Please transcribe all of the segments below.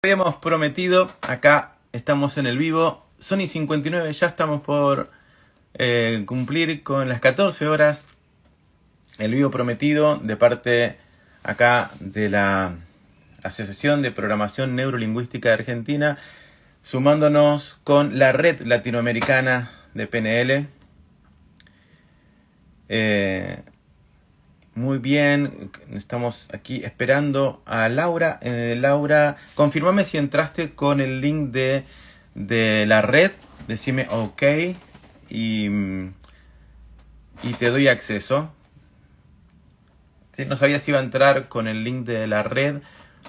Habíamos prometido, acá estamos en el vivo, Sony 59, ya estamos por cumplir con las 14 horas, el vivo prometido de parte acá de la Asociación de Programación Neurolingüística de Argentina, sumándonos con la red latinoamericana de PNL. Muy bien, estamos aquí esperando a Laura. Laura, confirmame si entraste con el link de la red, decime ok y, y te doy acceso. ¿Sí? No sabía si iba a entrar con el link de la red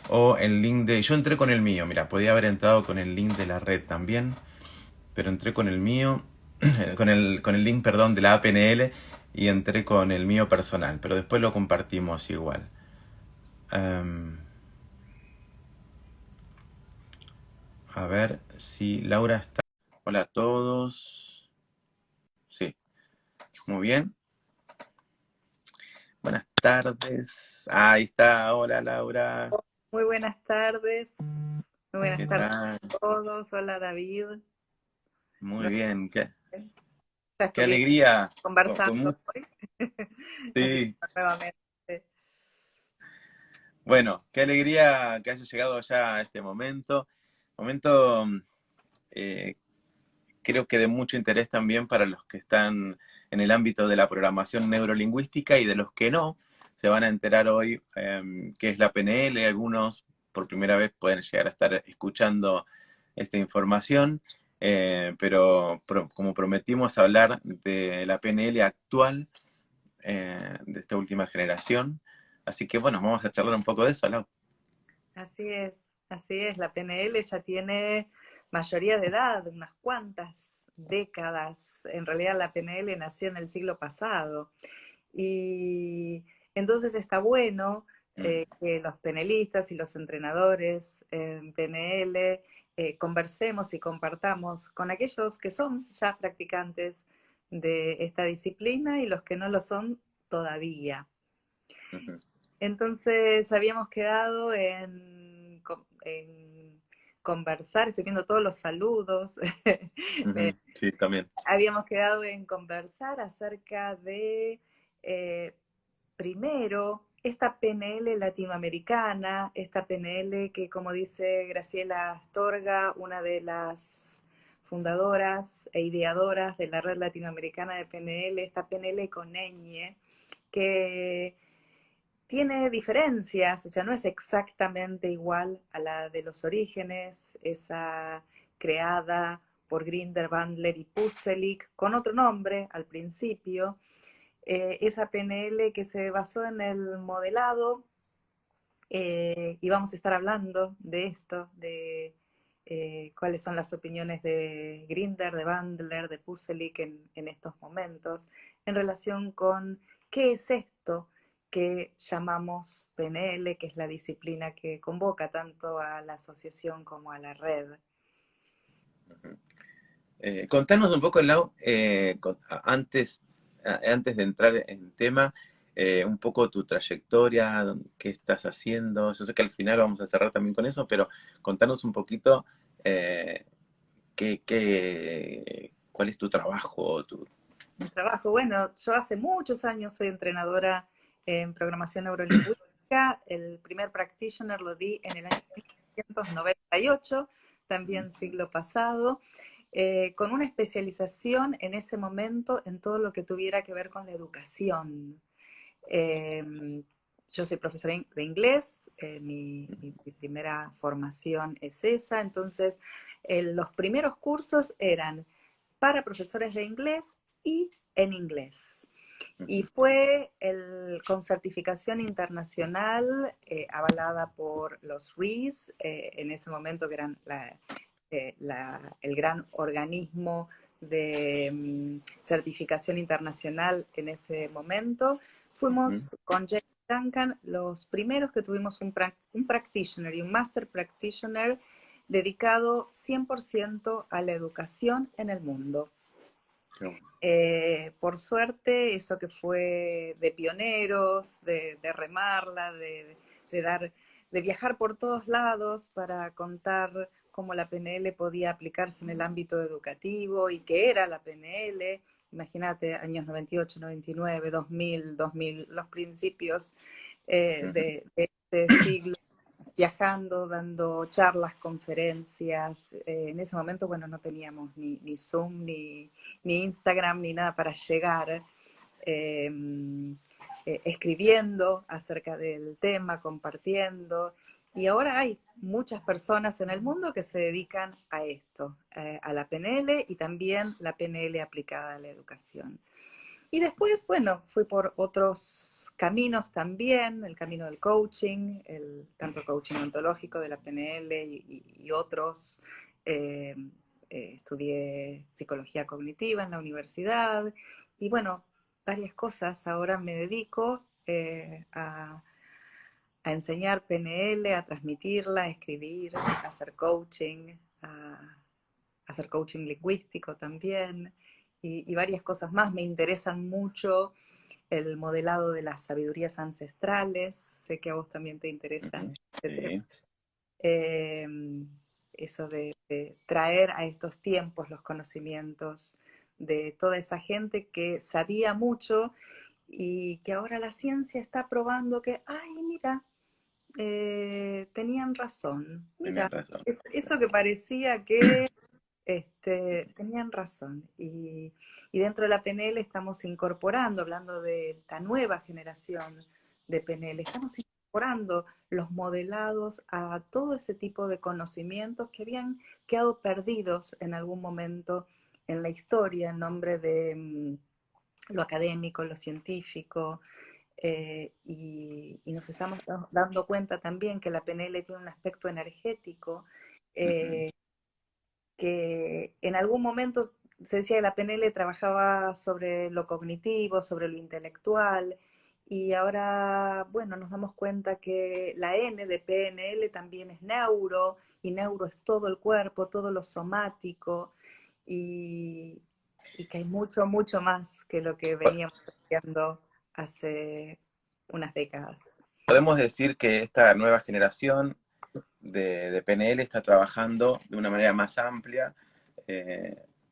o el link de... Yo entré con el mío, mira, podía haber entrado con el link de la red también, pero entré con el mío, con el link, perdón, de la APNL y entré con el mío personal, pero después lo compartimos igual. A ver si Laura está. Hola a todos. Sí, muy bien. Buenas tardes. Ahí está. Hola Laura. Muy buenas tardes. Muy buenas ¿Qué tardes tal? a todos. Hola David. Muy No, bien. ya Qué estuvimos alegría. conversando hoy. Así que Sí. nuevamente. Bueno, qué alegría que haya llegado ya a este momento. Momento, eh, creo que de mucho interés también para los que están en el ámbito de la programación neurolingüística y de los que no, se van a enterar hoy qué es la PNL. Algunos por primera vez pueden llegar a estar escuchando esta información, pero como prometimos hablar de la PNL actual, de esta última generación, así que bueno, vamos a charlar un poco de eso, Lau. Así es, así es. La PNL ya tiene mayoría de edad, unas cuantas décadas. En realidad la PNL nació en el siglo pasado. Y entonces está bueno Mm. que los penelistas y los entrenadores en PNL conversemos y compartamos con aquellos que son ya practicantes de esta disciplina y los que no lo son todavía. Ujú. Entonces habíamos quedado en conversar, estoy viendo todos los saludos. Ujú. Sí, también. Habíamos quedado en conversar acerca de, eh, primero, esta PNL latinoamericana, esta PNL que, como dice Graciela Astorga, una de las fundadoras e ideadoras de la red latinoamericana de PNL, esta PNL con ñ, que tiene diferencias, o sea, no es exactamente igual a la de los orígenes, esa creada por Grinder, Bandler y Pucelik, con otro nombre al principio, esa PNL que se basó en el modelado, y vamos a estar hablando de esto, de cuáles son las opiniones de Grinder, de Bandler, de Pucelik en estos momentos, en relación con qué es esto que llamamos PNL, que es la disciplina que convoca tanto a la asociación como a la red. Ujú. Contanos un poco, Lau, antes de entrar en tema, un poco tu trayectoria, qué estás haciendo. Yo sé que al final vamos a cerrar también con eso, pero contanos un poquito eh, cuál es tu trabajo. Mi trabajo, bueno, yo hace muchos años soy entrenadora en programación neurolingüística. El primer practitioner lo di en el año 1998, también siglo pasado, con una especialización en ese momento en todo lo que tuviera que ver con la educación. Eh, yo soy profesora de inglés, mi primera formación es esa, entonces los primeros cursos eran para profesores de inglés y en inglés. Y Ujú, fue con certificación internacional, avalada por los REES, en ese momento que eran el gran organismo de certificación internacional en ese momento. ujú, Fuimos con James Duncan los primeros que tuvimos un practitioner y un master practitioner dedicado 100% a la educación en el mundo. qué bueno. Por suerte, eso que fue de pioneros, de remarla, de dar de viajar por todos lados para contar cómo la PNL podía aplicarse en el ámbito educativo y qué era la PNL. Imagínate, años 98, 99, 2000, 2000, los principios de este siglo, viajando, dando charlas, conferencias. En ese momento, bueno, no teníamos ni Zoom, ni Instagram, ni nada para llegar. Eh, Escribiendo acerca del tema, compartiendo. Y ahora hay muchas personas en el mundo que se dedican a esto, a la PNL y también la PNL aplicada a la educación. Y después, bueno, fui por otros caminos también, el camino del coaching, tanto coaching ontológico de la PNL y otros. Eh, Estudié psicología cognitiva en la universidad y bueno, varias cosas. Ahora me dedico a enseñar PNL, a transmitirla, a escribir, a hacer coaching, a hacer coaching lingüístico también y varias cosas más. Me interesan mucho el modelado de las sabidurías ancestrales. Sé que a vos también te interesa este tema. Sí. Eh, Eso de traer a estos tiempos los conocimientos de toda esa gente que sabía mucho y que ahora la ciencia está probando que, ay, mira, tenían razón. Tenías Mira, razón. eso que parecía que tenían razón. Y dentro de la PNL estamos incorporando, hablando de esta nueva generación de PNL, estamos incorporando los modelados a todo ese tipo de conocimientos que habían quedado perdidos en algún momento en la historia en nombre de lo académico, lo científico. Y nos estamos dando cuenta también que la PNL tiene un aspecto energético Ujú. eh, que en algún momento se decía que la PNL trabajaba sobre lo cognitivo, sobre lo intelectual, y ahora, bueno, nos damos cuenta que la N de PNL también es neuro, y neuro es todo el cuerpo, todo lo somático, y, y que hay mucho, mucho más que lo que Po- veníamos haciendo hace unas décadas. Podemos decir que esta nueva generación de PNL está trabajando de una manera más amplia,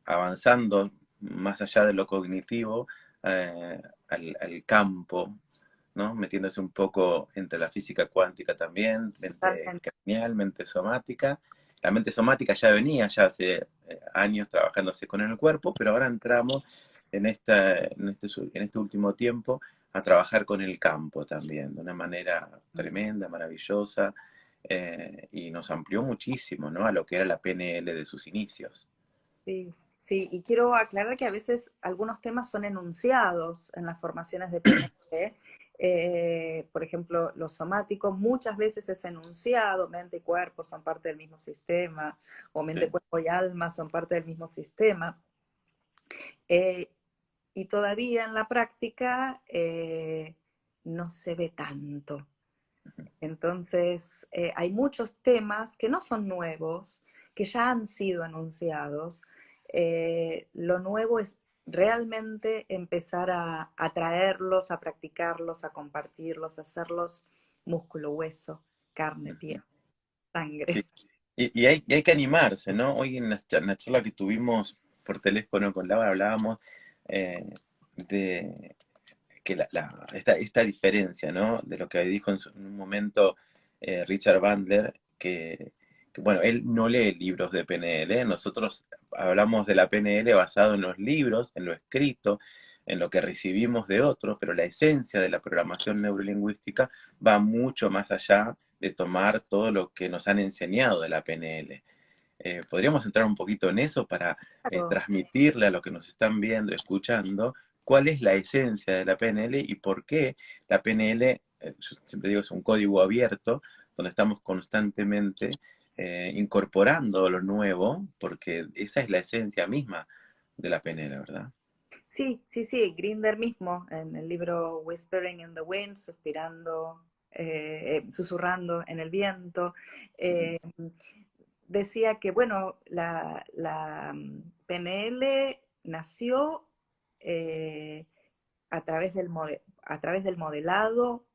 avanzando más allá de lo cognitivo al campo, ¿no? Metiéndose un poco entre la física cuántica también, mente Totalmente. craneal, mente somática. La mente somática ya venía ya hace años trabajándose con el cuerpo, pero ahora entramos en este último tiempo a trabajar con el campo también, de una manera tremenda, maravillosa, y nos amplió muchísimo, ¿no? A lo que era la PNL de sus inicios. Sí, sí, y quiero aclarar que a veces algunos temas son enunciados en las formaciones de PNL. Por ejemplo, lo somático muchas veces es enunciado, mente y cuerpo son parte del mismo sistema, o mente, Sí. cuerpo y alma son parte del mismo sistema. Eh, y todavía en la práctica no se ve tanto. Entonces, hay muchos temas que no son nuevos, que ya han sido anunciados. Lo nuevo es realmente empezar a traerlos, a practicarlos, a compartirlos, a hacerlos músculo, hueso, carne, piel, Sí. sangre. Y hay que animarse, ¿no? Hoy en la charla que tuvimos por teléfono con Laura hablábamos de que esta diferencia, ¿no? De lo que dijo en un momento Richard Bandler, bueno, él no lee libros de PNL, nosotros hablamos de la PNL basado en los libros, en lo escrito, en lo que recibimos de otros, pero la esencia de la programación neurolingüística va mucho más allá de tomar todo lo que nos han enseñado de la PNL. ¿Podríamos entrar un poquito en eso para Claro, transmitirle a los que nos están viendo, escuchando, cuál es la esencia de la PNL y por qué la PNL, yo siempre digo, es un código abierto, donde estamos constantemente incorporando lo nuevo, porque esa es la esencia misma de la PNL, ¿verdad? sí, sí, sí, Grinder mismo en el libro Whispering in the Wind, susurrando en el viento, Ujú. eh, decía que, bueno, PNL nació a través del modelado,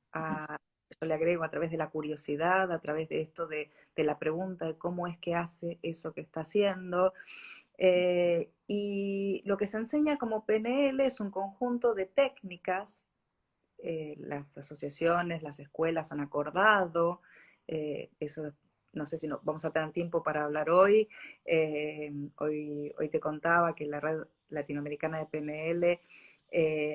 yo le agrego a través de la curiosidad, a través de esto de la pregunta de cómo es que hace eso que está haciendo. Y lo que se enseña como PNL es un conjunto de técnicas, las asociaciones, las escuelas han acordado, eso no sé si vamos a tener tiempo para hablar hoy. Hoy te contaba que la Red Latinoamericana de PNL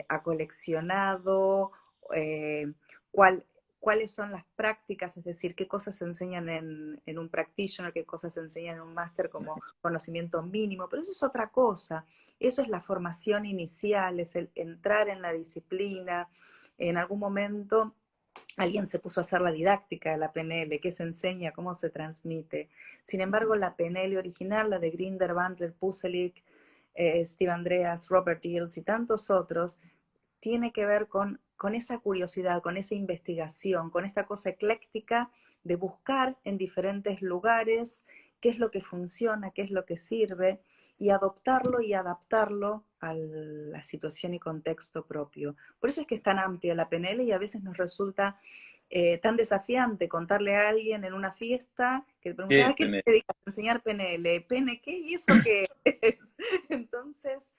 ha coleccionado eh, cuál, cuáles son las prácticas, es decir, qué cosas se enseñan en un practitioner, qué cosas se enseñan en un máster como conocimiento mínimo, pero eso es otra cosa. Eso es la formación inicial, es el entrar en la disciplina. En algún momento alguien se puso a hacer la didáctica de la PNL, qué se enseña, cómo se transmite. Sin embargo, la PNL original, la de Grinder, Bandler, Pucelik, Steve Andreas, Robert Dills y tantos otros, tiene que ver con esa curiosidad, con esa investigación, con esta cosa ecléctica de buscar en diferentes lugares qué es lo que funciona, qué es lo que sirve, y adoptarlo y adaptarlo a la situación y contexto propio. Por eso es que es tan amplia la PNL y a veces nos resulta tan desafiante contarle a alguien en una fiesta que te ¿Qué pregunta, es ¿a qué te PNL? dedicas a enseñar PNL? ¿PN qué? ¿Y eso qué es? Entonces,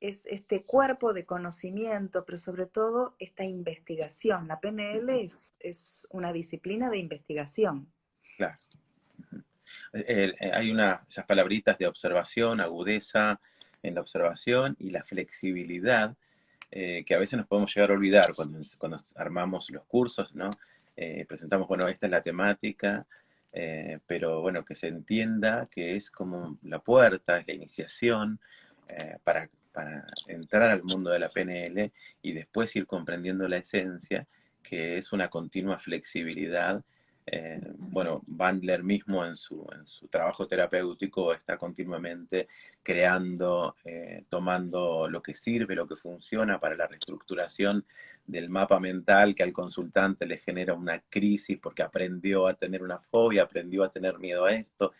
es este cuerpo de conocimiento, pero sobre todo esta investigación. La PNL es una disciplina de investigación. Claro. Hay esas palabritas de observación, agudeza en la observación y la flexibilidad, que a veces nos podemos llegar a olvidar cuando armamos los cursos, ¿no? Presentamos, bueno, esta es la temática, pero bueno, que se entienda que es como la puerta, es la iniciación para entrar al mundo de la PNL y después ir comprendiendo la esencia, que es una continua flexibilidad. Bueno, Bandler mismo en su trabajo terapéutico está continuamente creando, tomando lo que sirve, lo que funciona para la reestructuración del mapa mental que al consultante le genera una crisis porque aprendió a tener una fobia, aprendió a tener miedo a esto.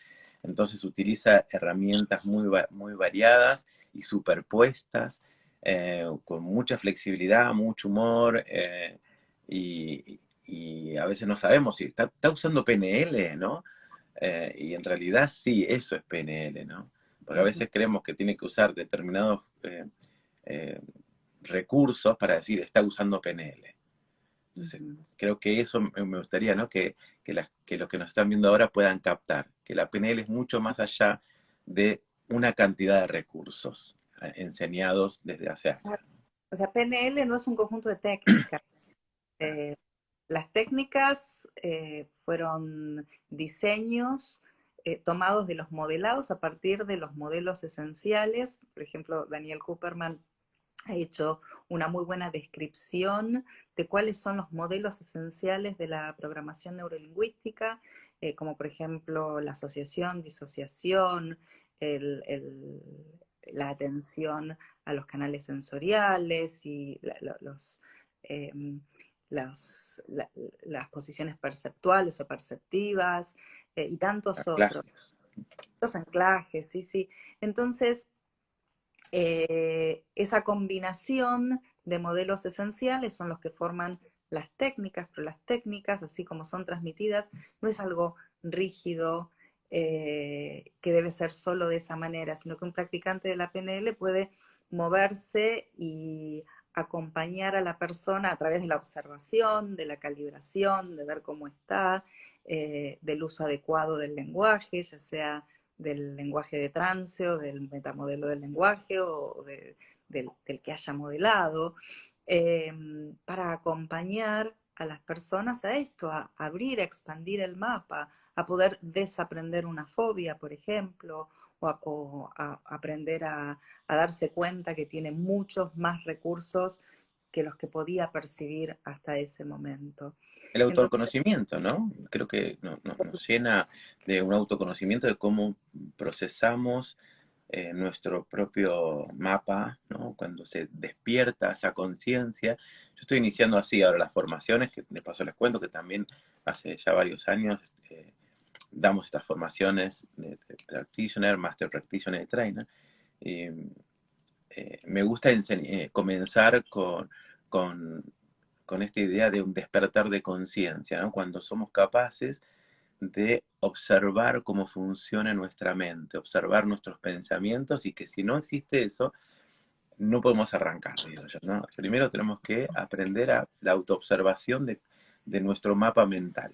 Entonces utiliza herramientas muy variadas y superpuestas, con mucha flexibilidad, mucho humor, y a veces no sabemos si está usando PNL, ¿no? Y en realidad sí, eso es PNL, ¿no? Porque a veces creemos que tiene que usar determinados eh, recursos para decir está usando PNL. Entonces, creo que eso me gustaría, ¿no? Que los que nos están viendo ahora puedan captar, que la PNL es mucho más allá de una cantidad de recursos enseñados desde hace años. O sea, PNL no es un conjunto de técnicas. Eh, las técnicas fueron diseños tomados de los modelados a partir de los modelos esenciales. Por ejemplo, Daniel Kuperman ha hecho una muy buena descripción de cuáles son los modelos esenciales de la programación neurolingüística, como por ejemplo la asociación, disociación, el, el, la atención a los canales sensoriales y eh, la, las posiciones perceptuales o perceptivas, y tantos otros. Anclajes. Los anclajes, sí, sí. Entonces, esa combinación de modelos esenciales son los que forman las técnicas, pero las técnicas, así como son transmitidas, no es algo rígido que debe ser solo de esa manera, sino que un practicante de la PNL puede moverse y acompañar a la persona a través de la observación, de la calibración, de ver cómo está, del uso adecuado del lenguaje, ya sea del lenguaje de trance o del metamodelo del lenguaje o del que haya modelado, para acompañar a las personas a esto, a abrir, a expandir el mapa, a poder desaprender una fobia, por ejemplo, o a aprender a darse cuenta que tiene muchos más recursos que los que podía percibir hasta ese momento. El Entonces, autoconocimiento, ¿no? Creo que nos llena de un autoconocimiento de cómo procesamos nuestro propio mapa, ¿no? Cuando se despierta esa conciencia. Yo estoy iniciando así ahora las formaciones, que de paso les cuento que también hace ya varios años damos estas formaciones de practitioner, master practitioner y trainer. Y, me gusta comenzar con con esta idea de un despertar de conciencia, ¿no? Cuando somos capaces de observar cómo funciona nuestra mente, observar nuestros pensamientos y que si no existe eso, no podemos arrancar, digo yo, ¿no? Primero tenemos que aprender a la autoobservación de nuestro mapa mental.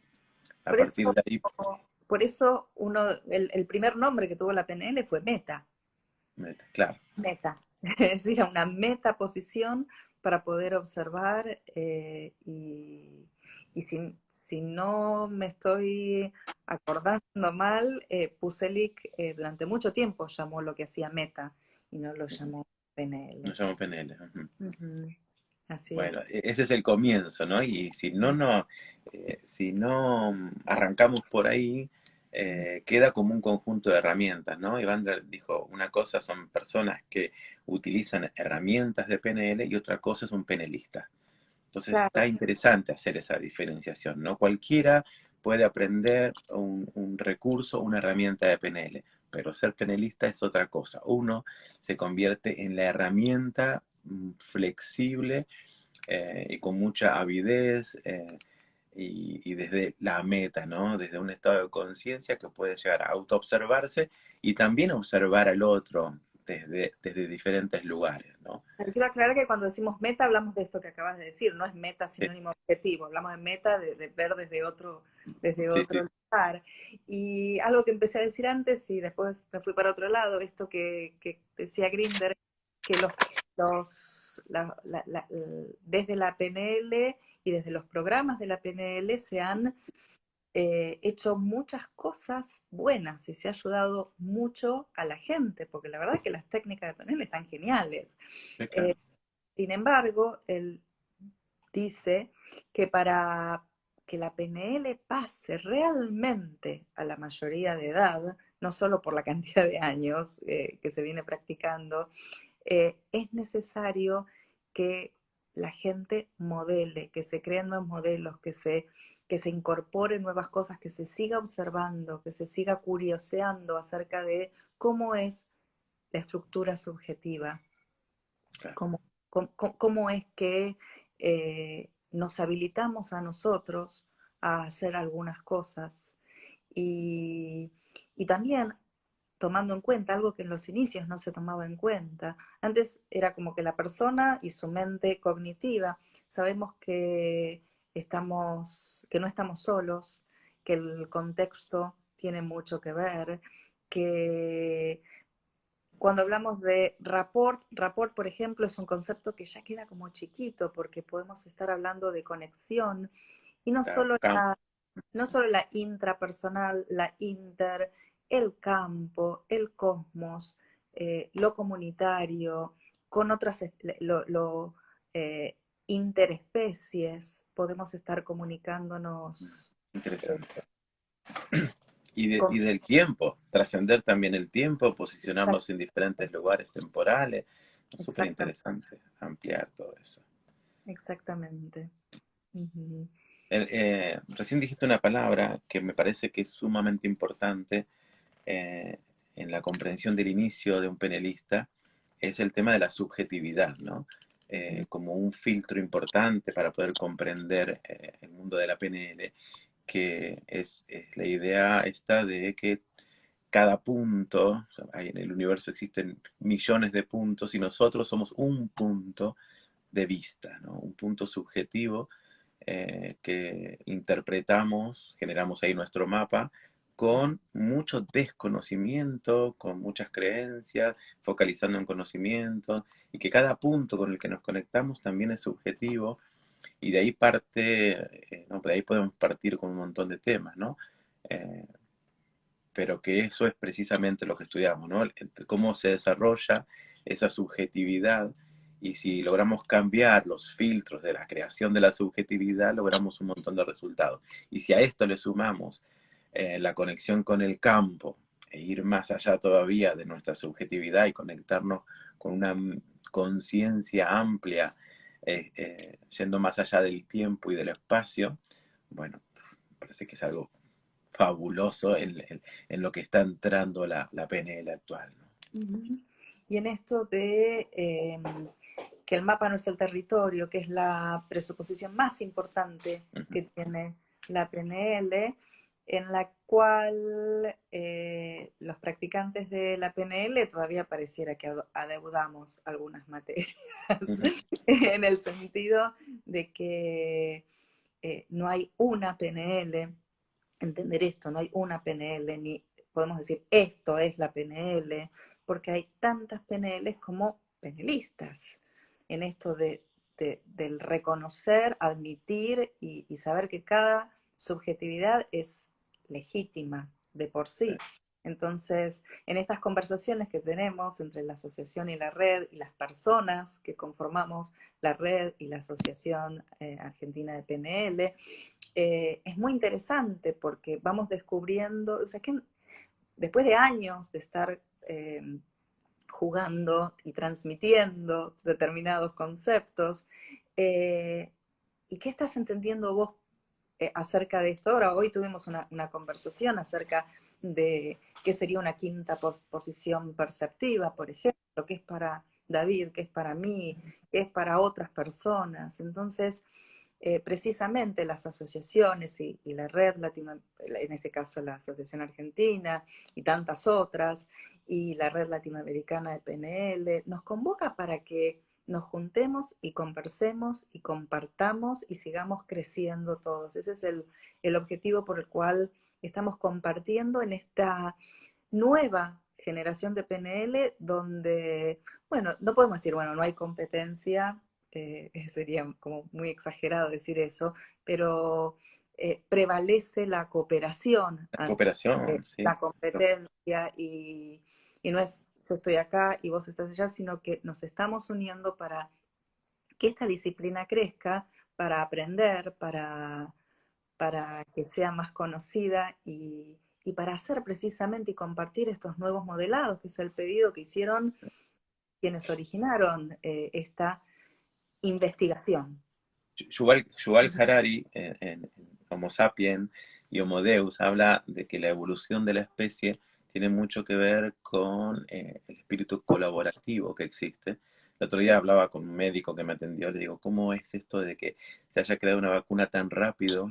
A Por partir eso, de ahí, por eso el primer nombre que tuvo la PNL fue meta, claro, meta. Es decir, una metaposición para poder observar y si no me estoy acordando mal, Puselic durante mucho tiempo llamó lo que hacía meta y no lo llamó nos PNL. llamamos PNL. Ujú. Ujú, así Bueno, es. ese es el comienzo, ¿no? Y si no arrancamos por ahí, queda como un conjunto de herramientas, ¿no? Evander dijo, una cosa son personas que utilizan herramientas de PNL y otra cosa es un penelista. Entonces Claro, está interesante hacer esa diferenciación, ¿no? Cualquiera puede aprender un recurso, una herramienta de PNL, pero ser penelista es otra cosa. Uno se convierte en la herramienta flexible y con mucha avidez y desde la meta, ¿no? Desde un estado de conciencia que puede llegar a autoobservarse y también observar al otro desde diferentes lugares, ¿no? pero quiero aclarar que cuando decimos meta hablamos de esto que acabas de decir, no es meta Sí, sinónimo objetivo, hablamos de meta de ver desde sí, otro sí, lugar. Y algo que empecé a decir antes y después me fui para otro lado, esto que decía Grinder, que desde la PNL y desde los programas de la PNL se han hecho muchas cosas buenas y se ha ayudado mucho a la gente, porque la verdad es que las técnicas de PNL están geniales. sí, Eh, claro. sin embargo, él dice que para que la PNL pase realmente a la mayoría de edad, no solo por la cantidad de años que se viene practicando, es necesario que la gente modele, que se creen nuevos modelos, que se incorporen nuevas cosas, que se siga observando, que se siga curioseando acerca de cómo es la estructura subjetiva, Claro. cómo, cómo es que nos habilitamos a nosotros a hacer algunas cosas. Y, y también tomando en cuenta algo que en los inicios no se tomaba en cuenta. Antes era como que la persona y su mente cognitiva, sabemos que no estamos solos, que el contexto tiene mucho que ver, que cuando hablamos de rapport, por ejemplo, es un concepto que ya queda como chiquito porque podemos estar hablando de conexión y Claro, no solo la intrapersonal, la inter, el campo, el cosmos, lo comunitario, con otras, eh, interespecies, podemos estar comunicándonos eh, interesante. con... Y del tiempo, trascender también el tiempo, posicionarnos en diferentes lugares temporales. Súper Exactamente. interesante ampliar todo eso. Exactamente. Ujú. Recién dijiste una palabra que me parece que es sumamente importante eh, en la comprensión del inicio de un penelista, es el tema de la subjetividad, ¿no? Como un filtro importante para poder comprender el mundo de la PNL, que es la idea esta de que cada punto, o sea, en el universo existen millones de puntos y nosotros somos un punto de vista, ¿no? Un punto subjetivo que interpretamos, generamos ahí nuestro mapa con mucho desconocimiento, con muchas creencias, focalizando en conocimiento, y que cada punto con el que nos conectamos también es subjetivo, y de ahí parte, ¿no? De ahí podemos partir con un montón de temas, ¿no? Eh, pero que eso es precisamente lo que estudiamos, ¿no? Cómo se desarrolla esa subjetividad y si logramos cambiar los filtros de la creación de la subjetividad, logramos un montón de resultados. Y si a esto le sumamos la conexión con el campo e ir más allá todavía de nuestra subjetividad y conectarnos con una conciencia amplia, yendo más allá del tiempo y del espacio, bueno, parece que es algo fabuloso en lo que está entrando la PNL actual, ¿no? Ujú. Y en esto de que el mapa no es el territorio, que es la presuposición más importante Ujú. que tiene la PNL, en la cual los practicantes de la PNL todavía pareciera que adeudamos algunas materias, Ujú. en el sentido de que no hay una PNL, entender esto, no hay una PNL, ni podemos decir esto es la PNL, porque hay tantas PNLs como PNListas, en esto del reconocer, admitir y saber que cada subjetividad es legítima de por sí. Entonces, en estas conversaciones que tenemos entre la asociación y la red y las personas que conformamos la red y la Asociación Argentina de PNL, es muy interesante porque vamos descubriendo, o sea, que después de años de estar jugando y transmitiendo determinados conceptos, eh, ¿y qué estás entendiendo vos acerca de esto? Ahora, hoy tuvimos una conversación acerca de qué sería una quinta posición perceptiva, por ejemplo, qué es para David, qué es para mí, qué es para otras personas. Entonces, precisamente las asociaciones y la red latino, en este caso la Asociación Argentina y tantas otras, y la red latinoamericana de PNL, nos convoca para que nos juntemos y conversemos y compartamos y sigamos creciendo todos. Ese es el objetivo por el cual estamos compartiendo en esta nueva generación de PNL donde, bueno, no podemos decir, bueno, no hay competencia, sería como muy exagerado decir eso, pero prevalece la cooperación La ante cooperación, sí. la competencia y no es yo estoy acá y vos estás allá, sino que nos estamos uniendo para que esta disciplina crezca, para aprender, para que sea más conocida y para hacer precisamente y compartir estos nuevos modelados, que es el pedido que hicieron quienes originaron esta investigación. Yuval Harari, en Homo sapiens y Homo Deus, habla de que la evolución de la especie tiene mucho que ver con el espíritu colaborativo que existe. El otro día hablaba con un médico que me atendió, le digo, ¿cómo es esto de que se haya creado una vacuna tan rápido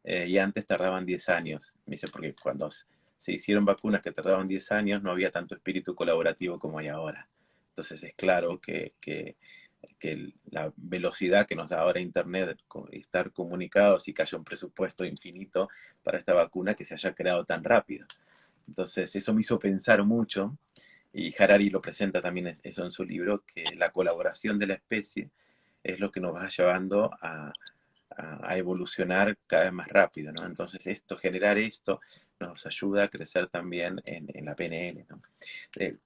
y antes tardaban 10 años? Me dice, porque cuando se hicieron vacunas que tardaban 10 años no había tanto espíritu colaborativo como hay ahora. Entonces es claro que la velocidad que nos da ahora Internet, estar comunicados y que haya un presupuesto infinito para esta vacuna que se haya creado tan rápido. Entonces eso me hizo pensar mucho y Harari lo presenta también eso en su libro, que la colaboración de la especie es lo que nos va llevando a evolucionar cada vez más rápido, ¿no? Entonces generar esto nos ayuda a crecer también en la PNL, ¿no?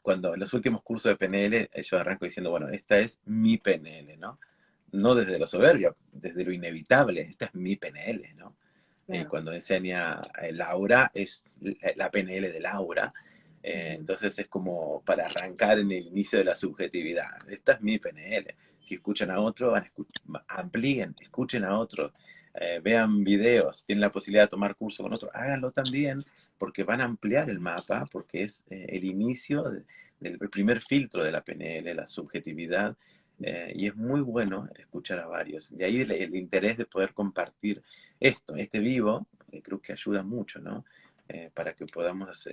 Cuando en los últimos cursos de PNL yo arranco diciendo, bueno, esta es mi PNL, ¿no? No desde lo soberbio, desde lo inevitable, esta es mi PNL, ¿no? Claro. Cuando enseña Laura, es la PNL de Laura, entonces es como para arrancar en el inicio de la subjetividad. Esta es mi PNL. Si escuchan a otro, amplíen, escuchen a otro, vean videos, tienen la posibilidad de tomar curso con otro, háganlo también, porque van a ampliar el mapa, porque es el inicio del primer filtro de la PNL, la subjetividad, y es muy bueno escuchar a varios. De ahí el interés de poder compartir este vivo, creo que ayuda mucho, ¿no? Para que podamos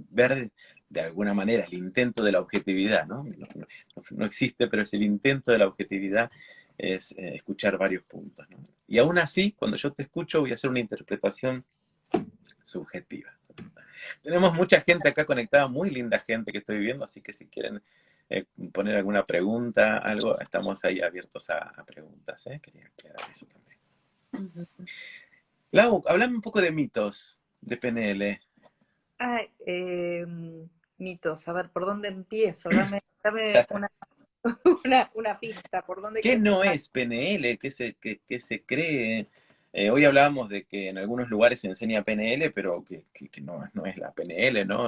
ver de alguna manera el intento de la objetividad, ¿no? No existe, pero es el intento de la objetividad, es escuchar varios puntos, ¿no? Y aún así, cuando yo te escucho, voy a hacer una interpretación subjetiva. Tenemos mucha gente acá conectada, muy linda gente que estoy viendo, así que si quieren poner alguna pregunta, algo, estamos ahí abiertos a preguntas, ¿eh? Quería aclarar eso también. Ujú. Lau, hablame un poco de mitos de PNL. Ay, mitos, a ver, ¿por dónde empiezo? Dame una pista, ¿por dónde ¿Qué querés que no vaya? es PNL? ¿Qué se cree? Hoy hablábamos de que en algunos lugares se enseña PNL, pero que no es la PNL, ¿no?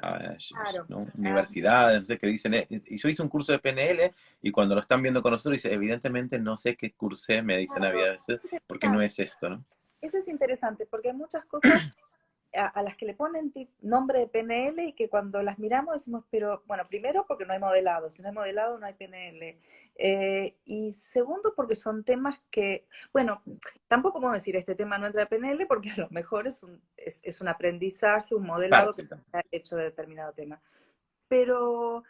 Ah, Claro. ¿no? Ah, Universidades, no sé qué dicen. Y yo hice un curso de PNL y cuando lo están viendo con nosotros, dice, evidentemente no sé qué cursé, me dicen a claro. veces, porque no es esto, ¿no? Eso es interesante porque hay muchas cosas. a las que le ponen nombre de PNL y que cuando las miramos decimos, pero bueno, primero porque no hay modelado, si no hay modelado no hay PNL. Y segundo porque son temas que, bueno, tampoco podemos decir este tema no entra en PNL porque a lo mejor es un aprendizaje, un modelado que Parte también. está hecho de determinado tema. Pero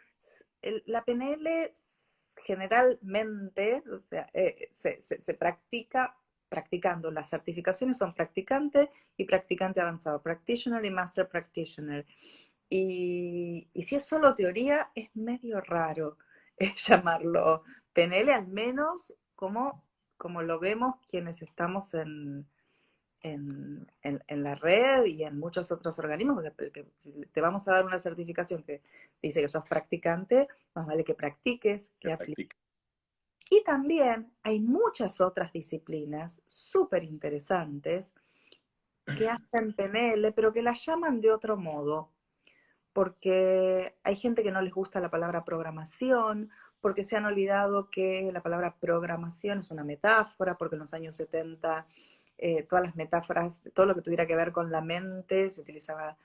la PNL generalmente, o sea, se practica practicando. Las certificaciones son practicante y practicante avanzado, practitioner y master practitioner. Y si es solo teoría, es medio raro llamarlo PNL, al menos como lo vemos quienes estamos en la red y en muchos otros organismos. O sea, que si te vamos a dar una certificación que dice que sos practicante, más vale que practiques, que Se apliques. practica. Y también hay muchas otras disciplinas súper interesantes que hacen PNL, pero que las llaman de otro modo, porque hay gente que no les gusta la palabra programación, porque se han olvidado que la palabra programación es una metáfora, porque en los años 70 todas las metáforas, todo lo que tuviera que ver con la mente, se utilizaba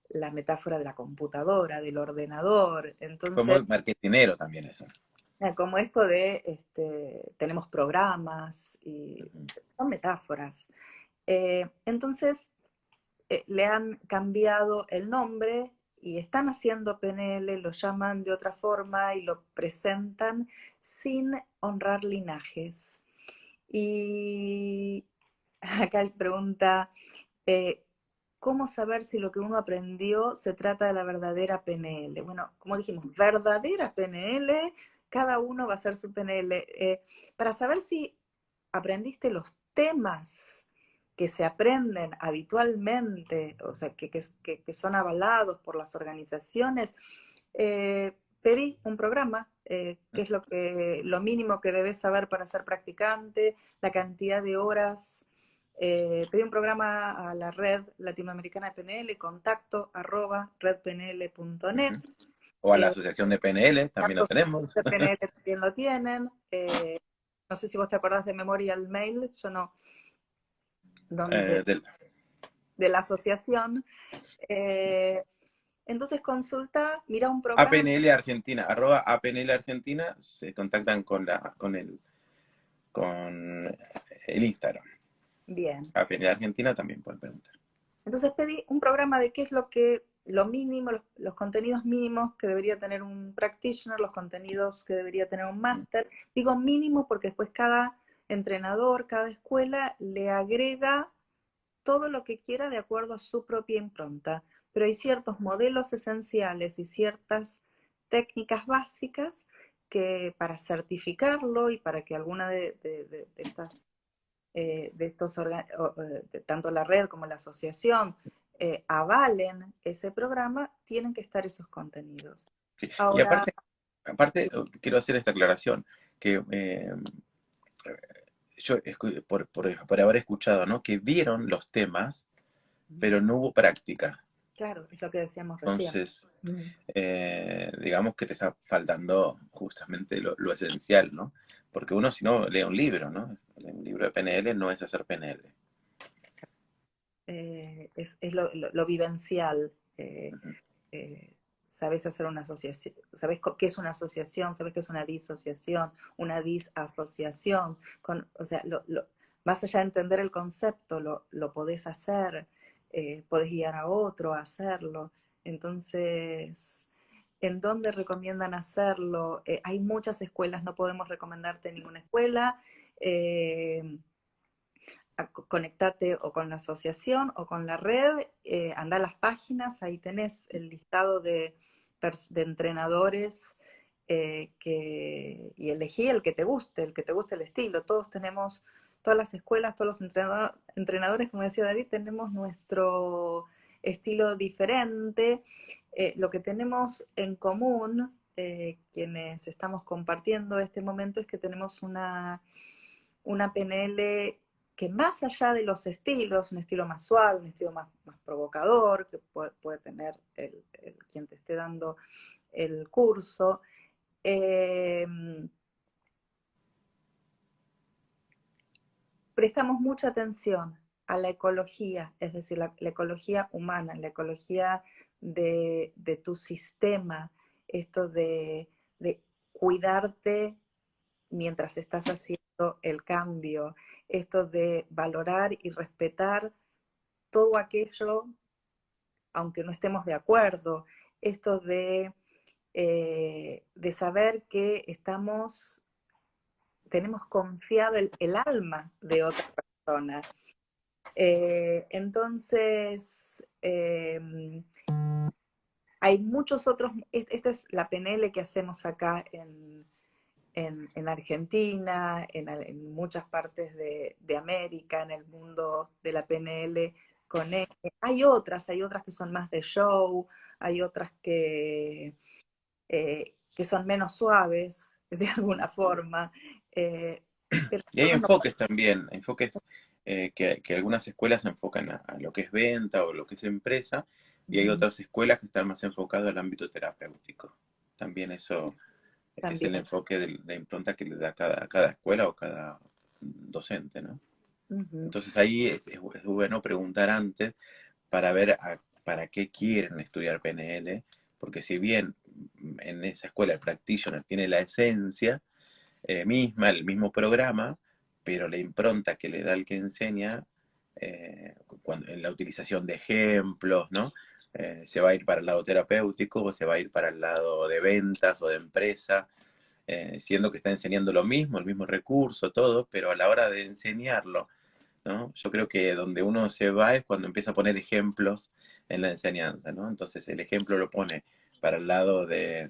la metáfora de la computadora, del ordenador. Fue Entonces, muy marketinero también eso. como esto de tenemos programas y Ujú. son metáforas. Entonces, le han cambiado el nombre y están haciendo PNL, lo llaman de otra forma y lo presentan sin honrar linajes. Y acá pregunta, eh, ¿cómo saber si lo que uno aprendió se trata de la verdadera PNL? Bueno, como dijimos, verdadera PNL, cada uno va a hacer su PNL. Para saber si aprendiste los temas que se aprenden habitualmente, o sea, que son avalados por las organizaciones, pedí un programa, que es lo mínimo que debes saber para ser practicante, la cantidad de horas. Pedí un programa a la red latinoamericana de PNL, contacto arroba redpnl.net. Ujú. O a la asociación de PNL, también lo Tantos tenemos. de PNL también lo tienen. No sé si vos te acordás de memoria el mail, yo no, donde, Del de la asociación. Eh, entonces consulta, mira un programa. APNL Argentina, arroba APNL Argentina, se contactan con el Instagram. Bien. APNL Argentina también pueden preguntar. Entonces pedí un programa de qué es lo mínimo, los contenidos mínimos que debería tener un practitioner, los contenidos que debería tener un máster. Digo mínimo porque después cada entrenador, cada escuela le agrega todo lo que quiera de acuerdo a su propia impronta, pero hay ciertos modelos esenciales y ciertas técnicas básicas que para certificarlo y para que alguna de estas, de estos tanto la red como la asociación, avalen ese programa, tienen que estar esos contenidos. Sí. Y Ahora, aparte quiero hacer esta aclaración, que yo, por haber escuchado, ¿no? Que dieron los temas, pero no hubo práctica. claro, es lo que decíamos recién. Entonces, digamos que te está faltando justamente lo esencial, ¿no? Porque uno si no lee un libro, ¿no? Un libro de PNL no es hacer PNL. Es lo vivencial. Ujú. Sabes hacer una asociación, sabes qué es una asociación, sabes qué es una disociación, una disasociación, o sea, más allá de entender el concepto, lo podés hacer, podés guiar a otro a hacerlo. Entonces, ¿en dónde recomiendan hacerlo? Hay muchas escuelas, no podemos recomendarte ninguna escuela. Eh, Conectate o con la asociación o con la red, anda a las páginas, ahí tenés el listado de entrenadores, y elegí el que te guste el estilo. Todos tenemos, todas las escuelas, todos los entrenadores, como decía David, tenemos nuestro estilo diferente. Lo que tenemos en común, quienes estamos compartiendo este momento, es que tenemos una PNL que más allá de los estilos, un estilo más suave, un estilo más provocador, que puede tener quien te esté dando el curso, eh, prestamos mucha atención a la ecología, es decir, la ecología humana, la ecología de tu sistema, esto de cuidarte mientras estás haciendo el cambio, esto de valorar y respetar todo aquello, aunque no estemos de acuerdo, esto de saber que tenemos confiado el alma de otra persona. Entonces, hay muchos otros, esta es la PNL que hacemos acá en Argentina, en muchas partes de América, en el mundo de la PNL con él. Hay otras que son más de show, hay otras que son menos suaves, de alguna forma. Pero Y hay todo no enfoques también, enfoques que algunas escuelas se enfocan a lo que es venta o lo que es empresa, y hay otras escuelas que están más enfocadas al ámbito terapéutico. También eso es el también. enfoque de impronta que le da cada escuela o cada docente, ¿no? Ujú. Entonces ahí es bueno preguntar antes para ver para qué quieren estudiar PNL, porque si bien en esa escuela el practitioner tiene la esencia misma, el mismo programa, pero la impronta que le da el que enseña en la utilización de ejemplos, ¿no? Se va a ir para el lado terapéutico o se va a ir para el lado de ventas o de empresa, siendo que está enseñando lo mismo, el mismo recurso, todo, pero a la hora de enseñarlo, ¿no? Yo creo que donde uno se va es cuando empieza a poner ejemplos en la enseñanza, ¿no? Entonces el ejemplo lo pone para el lado de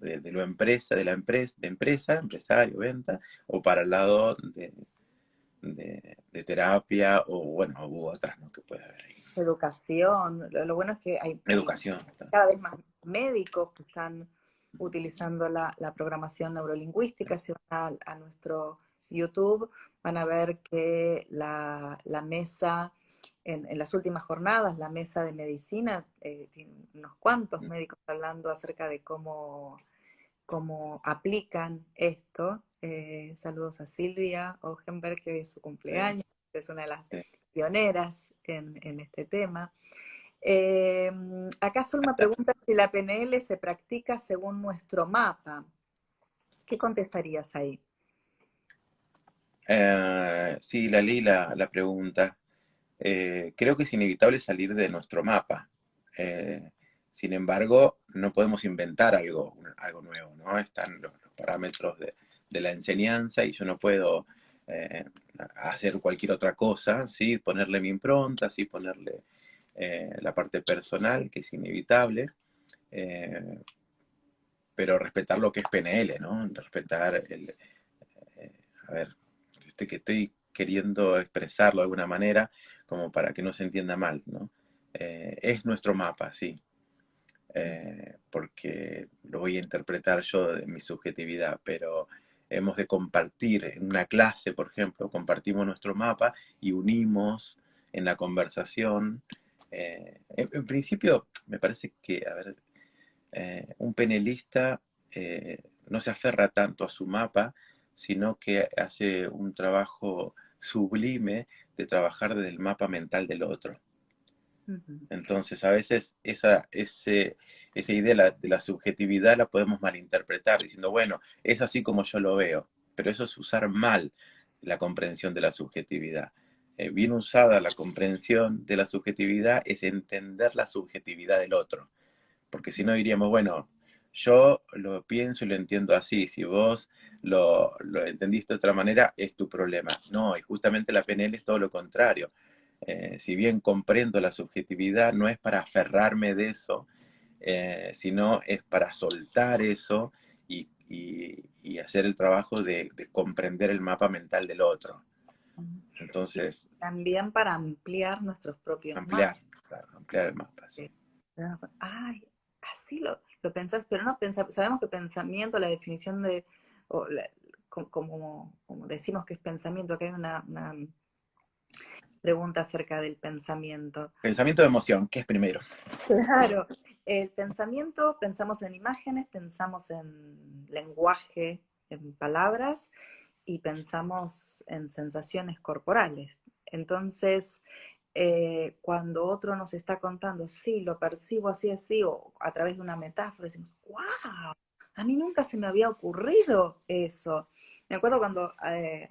lo empresa, de empresa, empresario, venta, o para el lado de terapia, o bueno, u otras, ¿no? Que puede haber ahí. Educación. Lo bueno es que hay Educación, claro. cada vez más médicos que están utilizando la programación neurolingüística. Si van a nuestro YouTube, van a ver que la mesa, en las últimas jornadas, la mesa de medicina, tiene unos cuantos médicos hablando acerca de cómo aplican esto. Saludos a Silvia Ogenberg, que hoy es su Sí, cumpleaños, que es una de las sí. pioneras en este tema. Eh, Acá Zulma pregunta si la PNL se practica según nuestro mapa. ¿Qué contestarías ahí? Sí, la leí la pregunta. Creo que es inevitable salir de nuestro mapa. Eh, Sin embargo, no podemos inventar algo nuevo, ¿no? Están los parámetros de la enseñanza y yo no puedo eh, hacer cualquier otra cosa, sí, ponerle mi impronta, sí, ponerle la parte personal, que es inevitable, eh, pero respetar lo que es PNL, ¿no? Respetar eh, a ver, que estoy queriendo expresarlo de alguna manera, como para que no se entienda mal, ¿no? Es nuestro mapa, sí, porque lo voy a interpretar yo de mi subjetividad, pero hemos de compartir en una clase, por ejemplo, compartimos nuestro mapa y unimos en la conversación. En principio, me parece que, a ver, un penelista no se aferra tanto a su mapa, sino que hace un trabajo sublime de trabajar desde el mapa mental del otro. Ujú. Entonces, a veces esa idea de la subjetividad la podemos malinterpretar, diciendo, bueno, es así como yo lo veo, pero eso es usar mal la comprensión de la subjetividad. Bien usada la comprensión de la subjetividad es entender la subjetividad del otro, porque si no diríamos, bueno, yo lo pienso y lo entiendo así, si vos lo entendiste de otra manera, es tu problema. No, y justamente la PNL es todo lo contrario. Si bien comprendo la subjetividad, no es para aferrarme de eso, sino es para soltar eso y hacer el trabajo de comprender el mapa mental del otro. Y Entonces, también para ampliar nuestros propios mapas. ampliar, claro, ampliar el mapa, sí. Ay, así lo pensás, pero no pensás, sabemos que pensamiento, la definición de, o como decimos que es pensamiento, acá hay una pregunta acerca del pensamiento. Pensamiento de emoción, ¿qué es primero? Claro, el pensamiento, pensamos en imágenes, pensamos en lenguaje, en palabras y pensamos en sensaciones corporales. Entonces, cuando otro nos está contando, sí, lo percibo así, así, o a través de una metáfora, decimos, wow, a mí nunca se me había ocurrido eso. Me acuerdo cuando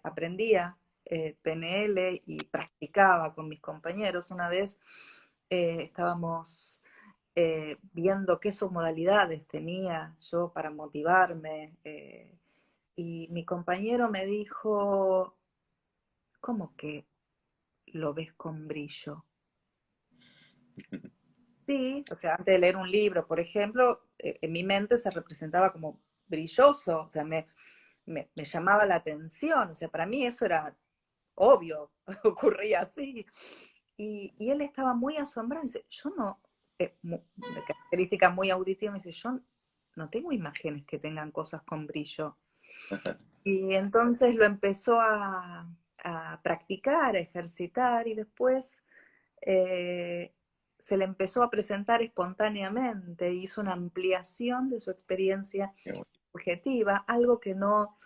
aprendía PNL y practicaba con mis compañeros, una vez estábamos viendo qué submodalidades tenía yo para motivarme, y mi compañero me dijo, ¿cómo que lo ves con brillo? Sí, o sea, antes de leer un libro, por ejemplo, en mi mente se representaba como brilloso, o sea, me llamaba la atención, o sea, para mí eso era obvio, ocurría así. Y él estaba muy asombrado, dice, yo no, de característica muy auditiva, me dice, yo no tengo imágenes que tengan cosas con brillo. Y entonces lo empezó a practicar, a ejercitar, y después eh, se le empezó a presentar espontáneamente, hizo una ampliación de su experiencia Qué bueno. objetiva, algo que no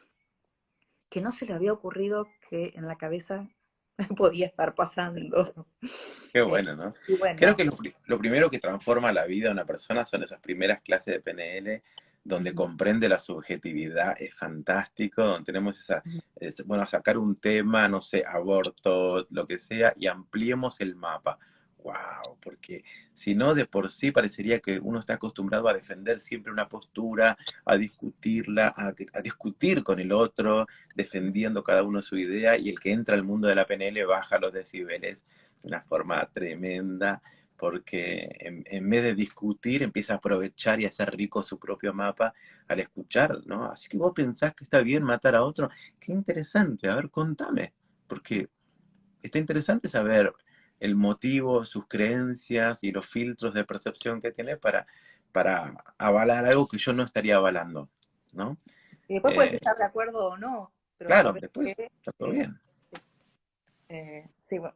se le había ocurrido que en la cabeza podía estar pasando. Qué Eh, bueno, ¿no? y Creo bueno, que lo primero que transforma la vida de una persona son esas primeras clases de PNL donde ujú, comprende la subjetividad, es fantástico, donde tenemos esa, ujú. bueno, sacar un tema, no sé, aborto, lo que sea, y ampliemos el mapa. Wow, porque si no, de por sí parecería que uno está acostumbrado a defender siempre una postura, a discutirla, a discutir con el otro, defendiendo cada uno su idea, y el que entra al mundo de la PNL baja los decibeles de una forma tremenda, porque en vez de discutir empieza a aprovechar y a hacer rico su propio mapa al escuchar, ¿no? Así que vos pensás que está bien matar a otro, qué interesante, a ver, contame, porque está interesante saber el motivo, sus creencias y los filtros de percepción que tiene para avalar algo que yo no estaría avalando, ¿no? Y después puedes Eh, estar de acuerdo o no, pero claro, sabes después que está todo eh, bien. sí, bueno,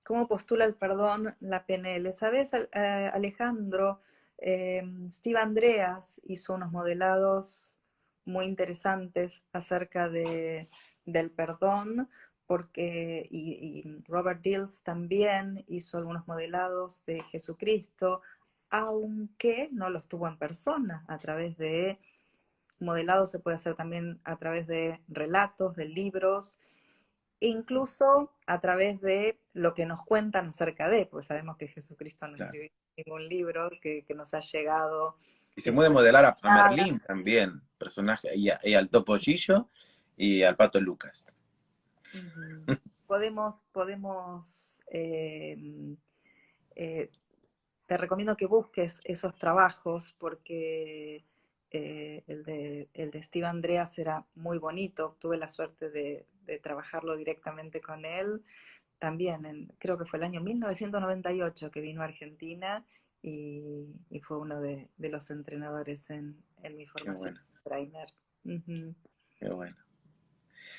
¿cómo postula el perdón la PNL? ¿Sabes, Alejandro? Steve Andreas hizo unos modelados muy interesantes acerca del perdón, porque, y Robert Dills también hizo algunos modelados de Jesucristo, aunque no los tuvo en persona, a través de modelado se puede hacer también a través de relatos, de libros, incluso a través de lo que nos cuentan acerca de, porque sabemos que Jesucristo no Claro. escribió ningún libro que nos ha llegado Y se puede modelar a historizada. Merlín también, personaje, y al Topollillo y al Pato Lucas. Ujú. Podemos eh, te recomiendo que busques esos trabajos porque el de Steve Andreas era muy bonito. Tuve la suerte de trabajarlo directamente con él. También, creo que fue el año 1998 que vino a Argentina y fue uno de los entrenadores en mi Qué formación bueno, de trainer. Ujú, qué bueno.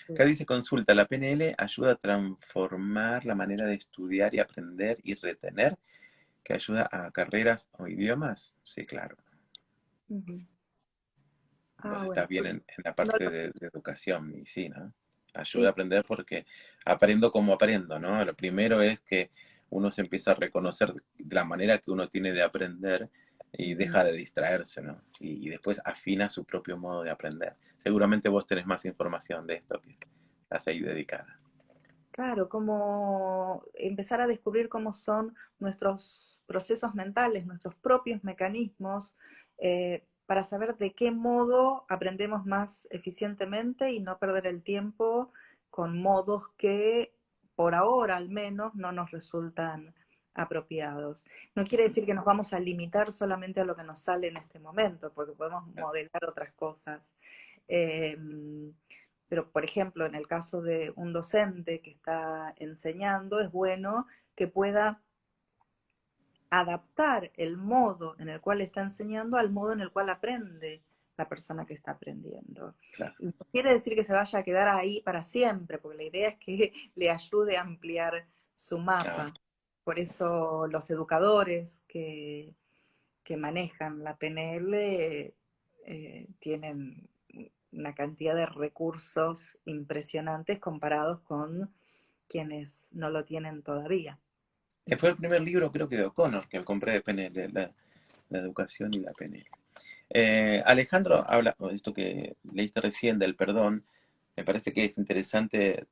sí. Acá dice consulta, ¿la PNL ayuda a transformar la manera de estudiar y aprender y retener, que ayuda a carreras o idiomas? Sí, claro. Ujú. Vos Ah, bueno, estás bien en la no parte lo- de educación y sí, ¿no? Ayuda a sí. aprender porque aprendo como aprendo, ¿no? Lo primero es que uno se empieza a reconocer la manera que uno tiene de aprender y Ujú. deja de distraerse, ¿no? Y después afina su propio modo de aprender. Seguramente vos tenés más información de esto que estás ahí dedicada. Claro, como empezar a descubrir cómo son nuestros procesos mentales, nuestros propios mecanismos, para saber de qué modo aprendemos más eficientemente y no perder el tiempo con modos que por ahora al menos no nos resultan apropiados. No quiere decir que nos vamos a limitar solamente a lo que nos sale en este momento, porque podemos modelar otras cosas. Em, pero, por ejemplo, en el caso de un docente que está enseñando, es bueno que pueda adaptar el modo en el cual está enseñando al modo en el cual aprende la persona que está aprendiendo. Claro, Y no quiere decir que se vaya a quedar ahí para siempre, porque la idea es que le ayude a ampliar su claro, mapa. Por eso los educadores que manejan la PNL tienen una cantidad de recursos impresionantes comparados con quienes no lo tienen todavía. Fue el primer libro, creo que de O'Connor, que compré de PNL, la educación y la PNL. Alejandro habla, esto que leíste recién del perdón, me parece que es interesante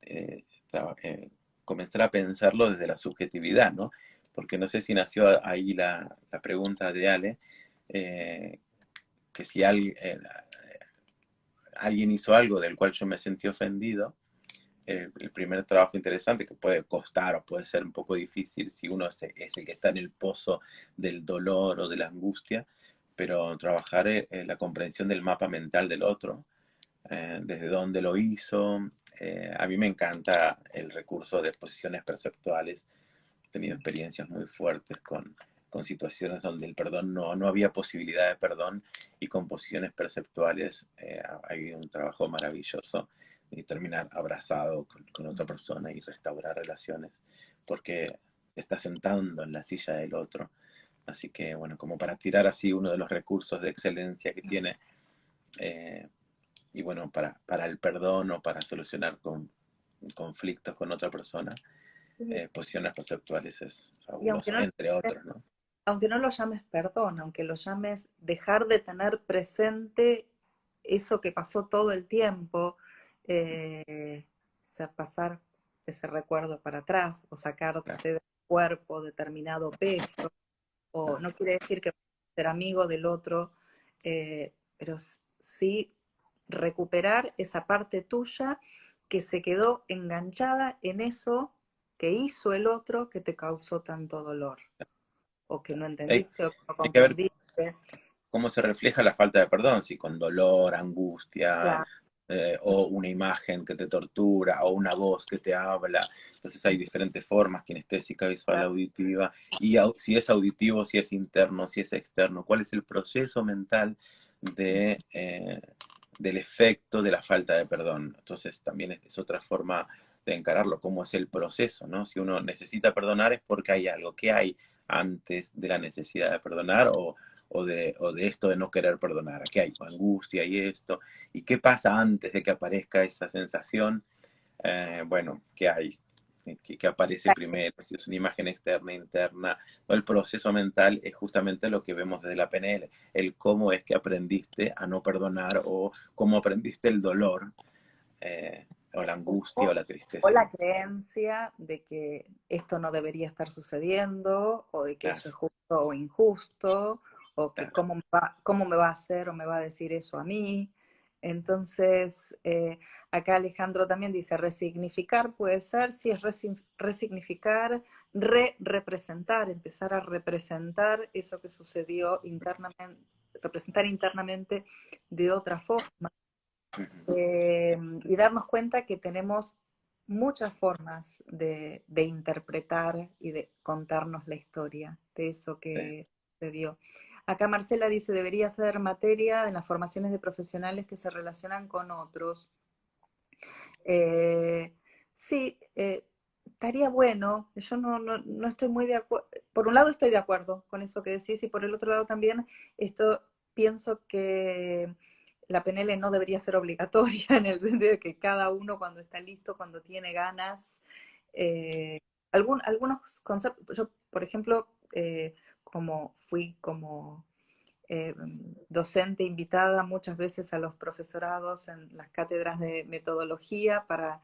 comenzar a pensarlo desde la subjetividad, ¿no? Porque no sé si nació ahí la pregunta de Ale, eh, que si alguien hizo algo del cual yo me sentí ofendido, el primer trabajo interesante que puede costar o puede ser un poco difícil si uno es el que está en el pozo del dolor o de la angustia, pero trabajar la comprensión del mapa mental del otro, desde dónde lo hizo. A mí me encanta el recurso de exposiciones perceptuales. He tenido experiencias muy fuertes con situaciones donde el perdón no había posibilidad de perdón y con posiciones perceptuales hay un trabajo maravilloso y terminar abrazado con otra persona y restaurar relaciones porque te estás sentando en la silla del otro. Así que bueno, como para tirar así uno de los recursos de excelencia que tiene eh, y bueno, para el perdón o para solucionar conflictos con otra persona, Sí. posiciones perceptuales es Y fabuloso, entre otros, ¿no? aunque no lo llames perdón, aunque lo llames dejar de tener presente eso que pasó todo el tiempo, o sea, pasar ese recuerdo para atrás o sacarte Claro, del cuerpo determinado peso, o claro. no quiere decir que ser amigo del otro, pero sí recuperar esa parte tuya que se quedó enganchada en eso que hizo el otro que te causó tanto dolor, o que no Hay, entendiste o que no hay que ver comprendiste. cómo se refleja la falta de perdón, si con dolor, angustia, Claro, o una imagen que te tortura, o una voz que te habla. Entonces hay diferentes formas, kinestésica, visual, claro. auditiva, y si es auditivo, si es interno, si es externo, cuál es el proceso mental de, del efecto de la falta de perdón. Entonces también es otra forma de encararlo, cómo es el proceso, ¿no? Si uno necesita perdonar es porque hay algo que hay antes de la necesidad de perdonar o de esto de no querer perdonar. Aquí hay angustia y esto. ¿Y qué pasa antes de que aparezca esa sensación? Bueno, ¿qué hay? ¿Qué aparece primero? Si es una imagen externa, interna. El proceso mental es justamente lo que vemos desde la PNL. El cómo es que aprendiste a no perdonar o cómo aprendiste el dolor o la angustia o la O tristeza. la creencia de que esto no debería estar sucediendo, o de que Claro, eso es justo o injusto, o que claro. cómo me va a hacer o me va a decir eso a mí. Entonces, acá Alejandro también dice, resignificar puede ser, si es resignificar, representar, empezar a representar eso que sucedió internamente, representar internamente de otra forma, Ujú. y darnos cuenta que tenemos muchas formas de interpretar y de contarnos la historia de eso Sí, que sucedió. Acá Marcela dice, debería ser materia en las formaciones de profesionales que se relacionan con otros. Eh, sí, estaría bueno. Yo no estoy muy de acuerdo. Por un lado estoy de acuerdo con eso que decís y por el otro lado también esto pienso que la PNL no debería ser obligatoria en el sentido de que cada uno cuando está listo, cuando tiene ganas, eh, algunos conceptos, yo por ejemplo, como fui como docente invitada muchas veces a los profesorados en las cátedras de metodología para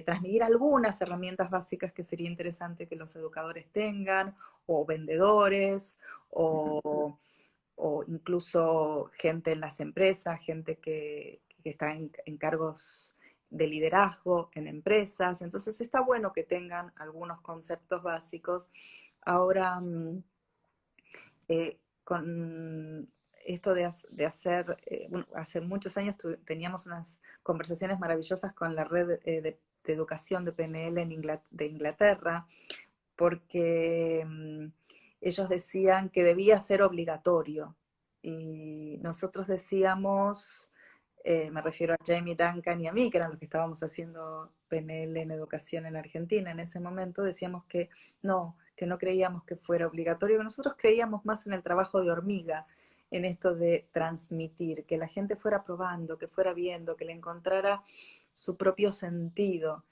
transmitir algunas herramientas básicas que sería interesante que los educadores tengan, o vendedores, ujú, o incluso gente en las empresas, gente que está en cargos de liderazgo en empresas. Entonces está bueno que tengan algunos conceptos básicos. Ahora, con esto de hacer, bueno, hace muchos años teníamos unas conversaciones maravillosas con la red de educación de PNL de Inglaterra, porque ellos decían que debía ser obligatorio. Y nosotros decíamos, me refiero a Jamie Duncan y a mí, que eran los que estábamos haciendo PNL en educación en Argentina en ese momento, decíamos que no creíamos que fuera obligatorio, que nosotros creíamos más en el trabajo de hormiga, en esto de transmitir, que la gente fuera probando, que fuera viendo, que le encontrara su propio sentido.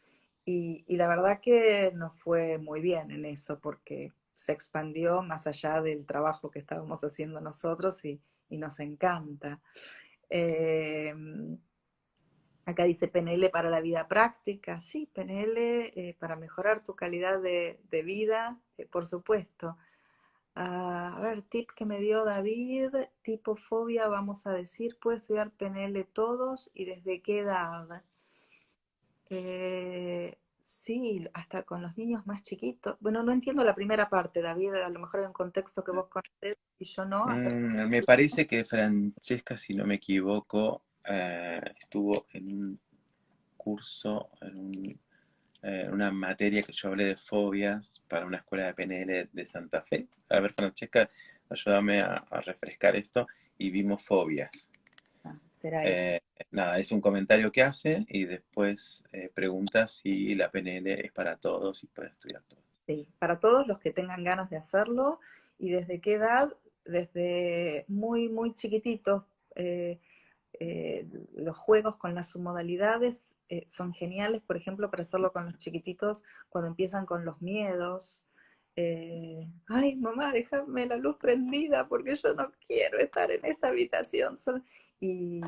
Y la verdad que nos fue muy bien en eso, porque se expandió más allá del trabajo que estábamos haciendo nosotros y nos encanta. Eh, Acá dice PNL para la vida práctica. Sí, PNL para mejorar tu calidad de vida, por supuesto. Ah, a ver, tip que me dio David, tipo fobia, vamos a decir, puede estudiar PNL todos y desde qué edad. Sí, hasta con los niños más chiquitos. Bueno, no entiendo la primera parte, David, a lo mejor hay un contexto que vos conocés y yo no. Me parece que Francesca, si no me equivoco, estuvo en un curso, una materia que yo hablé de fobias para una escuela de PNL de Santa Fe. A ver, Francesca, ayúdame a refrescar esto. Y vimos fobias. Ah, será eso. Eh, Nada, es un comentario que hace y después pregunta si la PNL es para todos y puede estudiar todo. Sí, para todos los que tengan ganas de hacerlo y desde qué edad, desde muy, muy chiquititos. eh, los juegos con las submodalidades son geniales, por ejemplo, para hacerlo con los chiquititos cuando empiezan con los miedos. Ay, mamá, déjame la luz prendida porque yo no quiero estar en esta habitación. Y,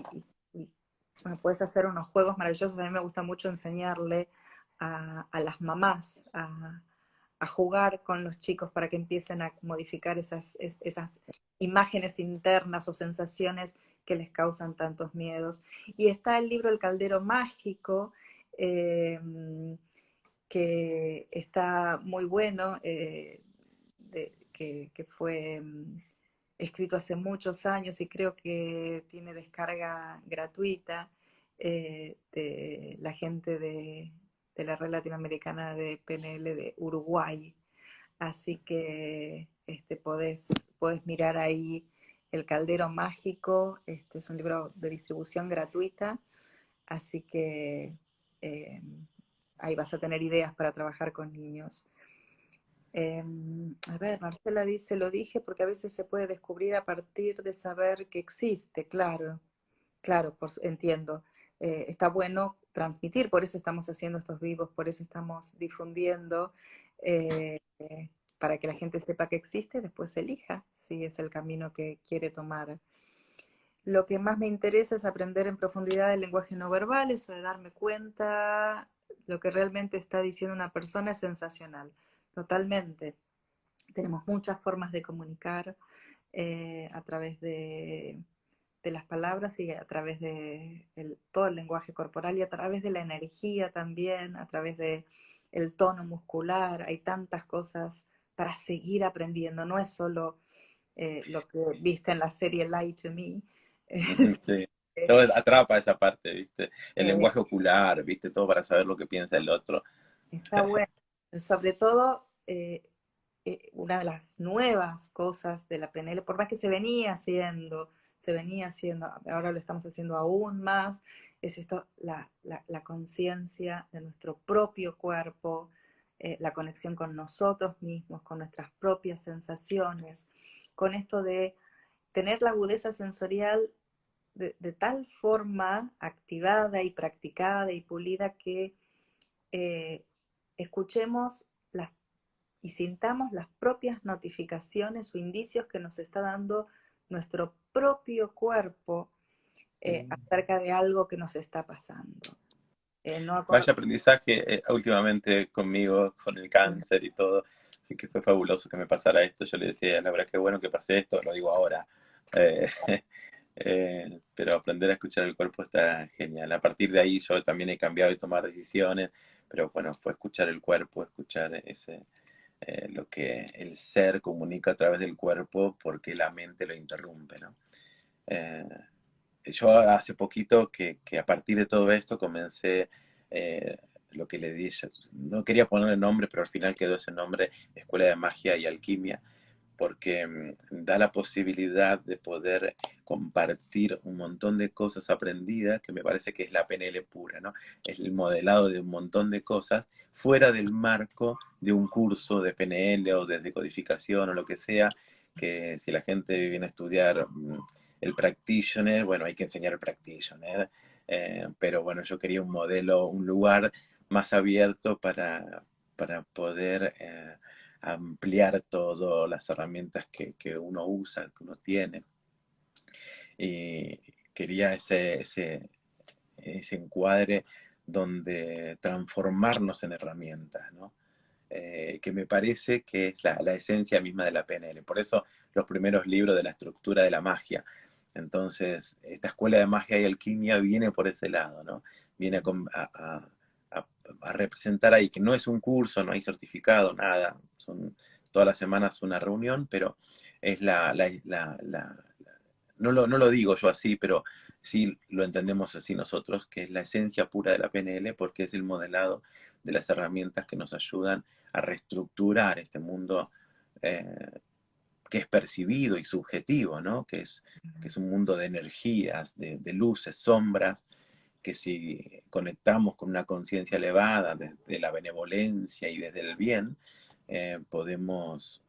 bueno, puedes hacer unos juegos maravillosos. A mí me gusta mucho enseñarle a las mamás a jugar con los chicos para que empiecen a modificar esas imágenes internas o sensaciones que les causan tantos miedos. Y está el libro El Caldero Mágico, eh, que está muy bueno, que fue escrito hace muchos años y creo que tiene descarga gratuita de la gente de la red latinoamericana de PNL de Uruguay. Así que podés mirar ahí El Caldero Mágico. Es un libro de distribución gratuita, así que eh, ahí vas a tener ideas para trabajar con niños. Eh, a ver, Marcela dice, lo dije porque a veces se puede descubrir a partir de saber que existe, claro, claro, entiendo. Está bueno transmitir, por eso estamos haciendo estos vivos, por eso estamos difundiendo, para que la gente sepa que existe, después elija si es el camino que quiere tomar. Lo que más me interesa es aprender en profundidad el lenguaje no verbal, eso de darme cuenta, lo que realmente está diciendo una persona es sensacional, totalmente. Tenemos muchas formas de comunicar a través de las palabras y a través de todo el lenguaje corporal y a través de la energía también, a través de el tono muscular. Hay tantas cosas para seguir aprendiendo. No es solo lo que viste en la serie Lie to Me. Sí, Eh, todo atrapa esa parte, ¿viste? El eh, lenguaje ocular, ¿viste? Todo para saber lo que piensa el otro. Está bueno. Sobre todo, una de las nuevas cosas de la PNL, por más que se venía haciendo, ahora lo estamos haciendo aún más, es esto, la conciencia de nuestro propio cuerpo, la conexión con nosotros mismos, con nuestras propias sensaciones, con esto de tener la agudeza sensorial de tal forma activada y practicada y pulida que eh, escuchemos y sintamos las propias notificaciones o indicios que nos está dando nuestro propio cuerpo acerca de algo que nos está pasando. No Vaya aprendizaje últimamente conmigo, con el cáncer y todo. Así que fue fabuloso que me pasara esto. Yo le decía, la verdad que bueno que pasé esto, lo digo ahora. Eh, pero aprender a escuchar el cuerpo está genial. A partir de ahí yo también he cambiado y tomar decisiones, pero bueno, fue escuchar el cuerpo, escuchar lo que el ser comunica a través del cuerpo porque la mente lo interrumpe, ¿no? Eh, yo hace poquito que a partir de todo esto comencé eh, lo que le dije, no quería ponerle nombre, pero al final quedó ese nombre, Escuela de Magia y Alquimia, porque da la posibilidad de poder compartir un montón de cosas aprendidas, que me parece que es la PNL pura, ¿no? Es el modelado de un montón de cosas fuera del marco de un curso de PNL o de decodificación o lo que sea, que si la gente viene a estudiar el practitioner, bueno, hay que enseñar el practitioner, pero bueno, yo quería un modelo, un lugar más abierto para poder ampliar todas las herramientas que uno usa, que uno tiene. Y quería ese encuadre donde transformarnos en herramientas, ¿no? Que me parece que es la esencia misma de la PNL. Por eso los primeros libros de la estructura de la magia. Entonces, esta escuela de magia y alquimia viene por ese lado, ¿no? Viene a representar ahí que no es un curso, no hay certificado, nada. Son todas las semanas una reunión, pero es no lo digo yo así, pero sí lo entendemos así nosotros, que es la esencia pura de la PNL, porque es el modelado de las herramientas que nos ayudan a reestructurar este mundo que es percibido y subjetivo, ¿no? Que es un mundo de energías, de luces, sombras, que si conectamos con una conciencia elevada desde la benevolencia y desde el bien, podemos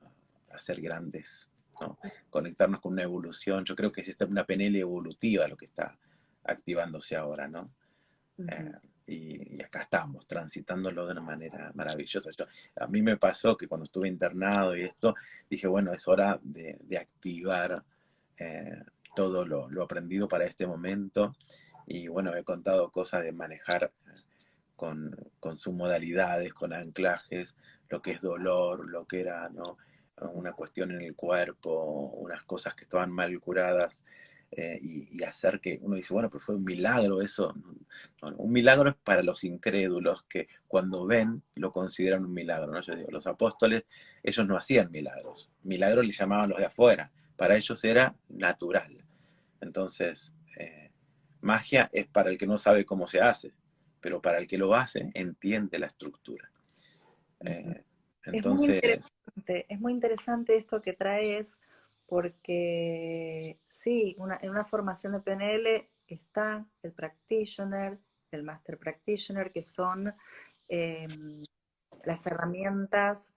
hacer grandes, ¿no? Conectarnos con una evolución. Yo creo que es una PNL evolutiva lo que está activándose ahora, ¿no? Eh, y acá estamos, transitándolo de una manera maravillosa. A mí me pasó que cuando estuve internado y esto, dije, bueno, es hora de activar eh, todo lo aprendido para este momento. Y bueno, he contado cosas de manejar con sus modalidades, con anclajes, lo que es dolor, lo que era, ¿no? Una cuestión en el cuerpo, unas cosas que estaban mal curadas, y hacer que uno dice, bueno, pues fue un milagro eso. Bueno, un milagro es para los incrédulos que cuando ven lo consideran un milagro, ¿no? Yo digo, los apóstoles, ellos no hacían milagros, milagros les llamaban los de afuera, para ellos era natural. Entonces, magia es para el que no sabe cómo se hace, pero para el que lo hace entiende la estructura. Ujú. Eh, entonces, Es muy interesante esto que traes, porque sí, en una formación de PNL está el practitioner, el master practitioner, que son em, las herramientas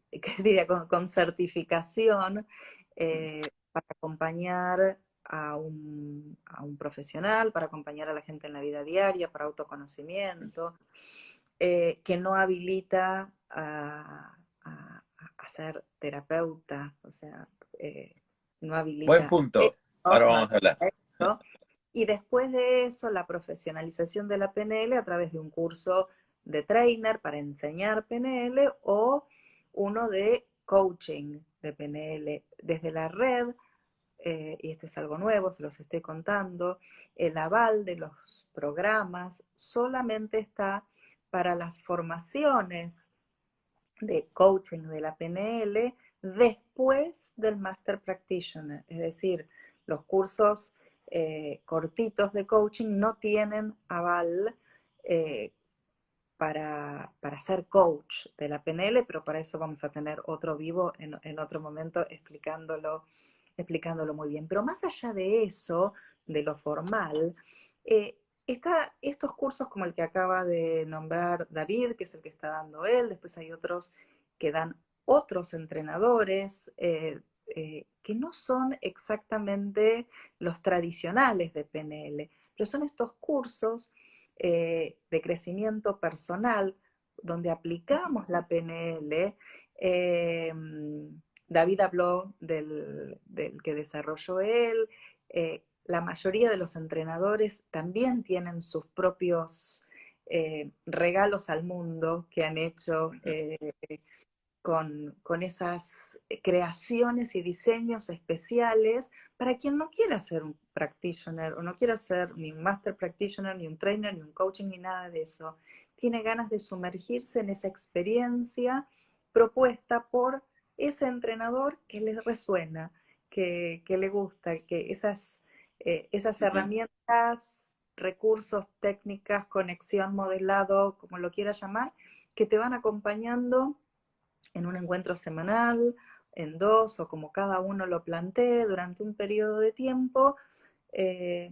que diría, con certificación para acompañar a un profesional, para acompañar a la gente en la vida diaria, para autoconocimiento, que no habilita a ser terapeuta, o sea, no buen habilita punto. eso, Ahora no vamos a hablar. habilita eso. Y después de eso, la profesionalización de la PNL a través de un curso de trainer para enseñar PNL o uno de coaching de PNL desde la red, y esto es algo nuevo, se los estoy contando, el aval de los programas solamente está para las formaciones de coaching de la PNL después del Master Practitioner, es decir, los cursos cortitos de coaching no tienen aval eh, para ser coach de la PNL, pero para eso vamos a tener otro vivo en otro momento explicándolo muy bien. Pero más allá de eso, de lo formal, estos cursos como el que acaba de nombrar David, que es el que está dando él, después hay otros que dan otros entrenadores, que no son exactamente los tradicionales de PNL, pero son estos cursos de crecimiento personal donde aplicamos la PNL. eh, David habló del que desarrolló él. La mayoría de los entrenadores también tienen sus propios regalos al mundo que han hecho con esas creaciones y diseños especiales para quien no quiera ser un practitioner o no quiera ser ni un master practitioner, ni un trainer, ni un coaching, ni nada de eso. Tiene ganas de sumergirse en esa experiencia propuesta por ese entrenador que le resuena, que le gusta, que esas herramientas, recursos, técnicas, conexión, modelado, como lo quieras llamar, que te van acompañando en un encuentro semanal, en dos o como cada uno lo plantee durante un periodo de tiempo, eh,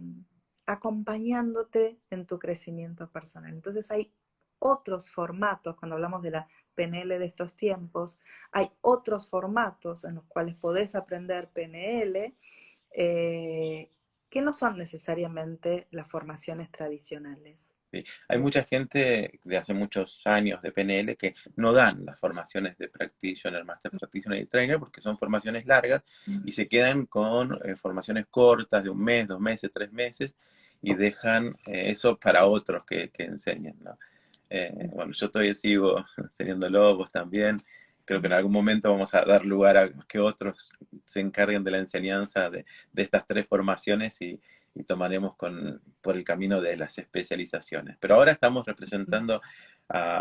acompañándote en tu crecimiento personal. Entonces hay otros formatos, cuando hablamos de la PNL de estos tiempos, hay otros formatos en los cuales podés aprender PNL, que no son necesariamente las formaciones tradicionales. Sí. Hay mucha gente de hace muchos años de PNL que no dan las formaciones de Practitioner, Master Practitioner y Trainer porque son formaciones largas y se quedan con formaciones cortas de un mes, 2 meses, 3 meses y dejan eso para otros que enseñan, ¿no? Bueno, yo todavía sigo enseñándolo, vos también. Creo que en algún momento vamos a dar lugar a que otros se encarguen de la enseñanza de estas 3 formaciones y tomaremos por el camino de las especializaciones. Pero ahora estamos representando,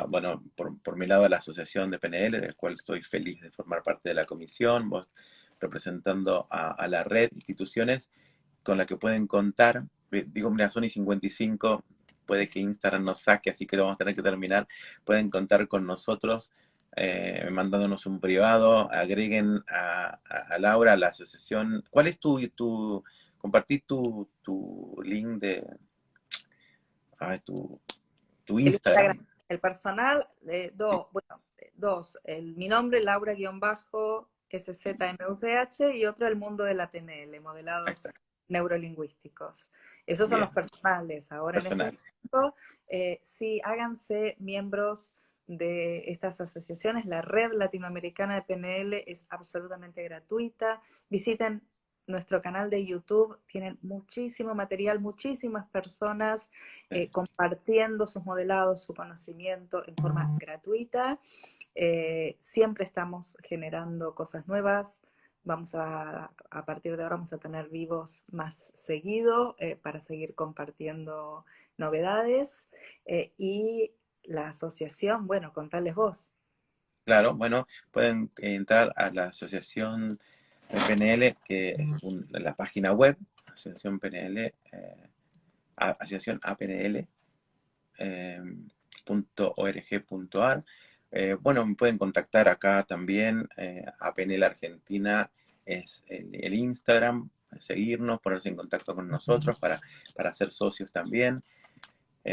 bueno, por mi lado a la Asociación de PNL, del cual estoy feliz de formar parte de la comisión, vos representando a la red, instituciones con la que pueden contar. Digo, mira, son y 55, puede que Instagram nos saque, así que vamos a tener que terminar. Pueden contar con nosotros mandándonos un privado, agreguen a Laura, a la asociación. ¿Cuál es compartí tu link tu El Instagram, Instagram? el personal, bueno, dos, mi nombre, Laura-SZMUCH, y otro, el mundo de la PNL, Ahí modelados está, neurolingüísticos. Esos son los bien, personales. Ahora en este personal. momento, sí, háganse miembros de estas asociaciones. La red latinoamericana de PNL es absolutamente gratuita. Visiten nuestro canal de YouTube, tienen muchísimo material, muchísimas personas Sí. compartiendo sus modelados, su conocimiento en forma gratuita. Siempre estamos generando cosas nuevas. A partir de ahora vamos a tener vivos más seguido para seguir compartiendo novedades. Y la asociación, bueno, contales vos. Claro, bueno, pueden entrar a la asociación de PNL, que es la página web, asociación PNL, asociación APNL, .org.ar. Bueno, me pueden contactar acá también. APNL Argentina es el Instagram, seguirnos, ponerse en contacto con nosotros para ser socios también.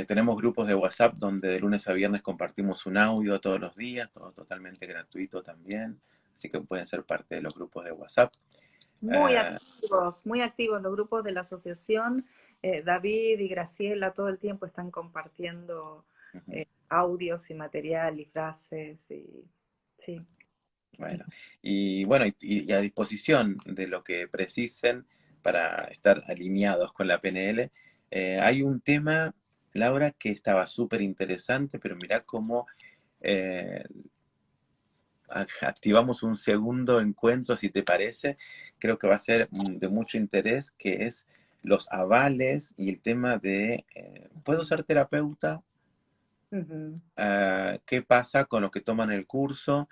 Tenemos grupos de WhatsApp donde de lunes a viernes compartimos un audio todos los días, todo totalmente gratuito también. Así que pueden ser parte de los grupos de WhatsApp. Eh, Muy activos los grupos de la asociación. David y Graciela todo el tiempo están compartiendo Ujú. audios y material y frases. Y, sí. Bueno, y bueno, y a disposición de lo que precisen para estar alineados con la PNL. Hay un tema, Laura, que estaba súper interesante, pero mirá cómo eh, activamos un segundo encuentro, si te parece. Creo que va a ser de mucho interés, que es los avales y el tema de, ¿puedo ser terapeuta? Ujú. ¿Qué pasa con los que toman el curso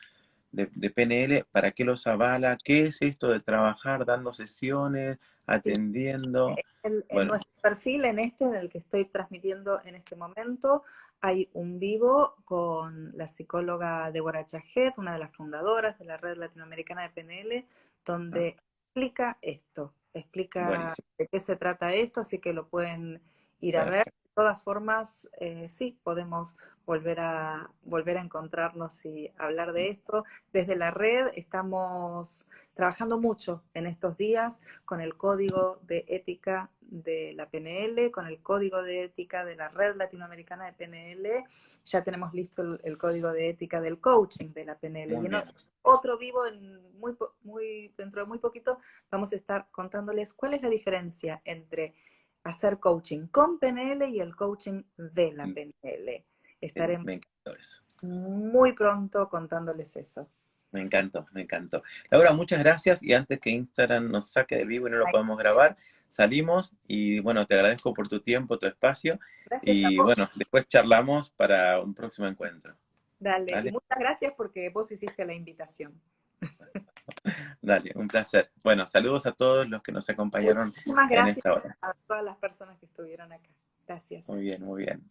de PNL? ¿Para qué los avala? ¿Qué es esto de trabajar dando sesiones, Sí. atendiendo? En Bueno, nuestro perfil, en el que estoy transmitiendo en este momento, hay un vivo con la psicóloga Débora Chajet, una de las fundadoras de la Red Latinoamericana de PNL, ah, donde explica esto, explica buenísimo, de qué se trata esto, así que lo pueden ir a ver. perfecto. De todas formas, sí, podemos volver a encontrarnos y hablar de esto. Desde la red estamos trabajando mucho en estos días con el código de ética de la PNL, con el código de ética de la Red Latinoamericana de PNL. Ya tenemos listo el código de ética del coaching de la PNL. Muy Y en bien. otro vivo, dentro de muy poquito, vamos a estar contándoles cuál es la diferencia entre hacer coaching con PNL y el coaching de la Mm, PNL. Estaremos Me encantó eso. muy pronto contándoles eso. Me encantó, me encantó. Laura, muchas gracias. Y antes que Instagram nos saque de vivo y no lo podemos grabar, salimos y bueno, te agradezco por tu tiempo, tu espacio. Gracias a Y vos. bueno, después charlamos para un próximo encuentro. Dale, y Dale, muchas gracias porque vos hiciste la invitación. dale, un placer. Bueno, saludos a todos los que nos acompañaron Muchísimas en gracias esta hora. a todas las personas que estuvieron acá. Gracias. Muy bien, muy bien.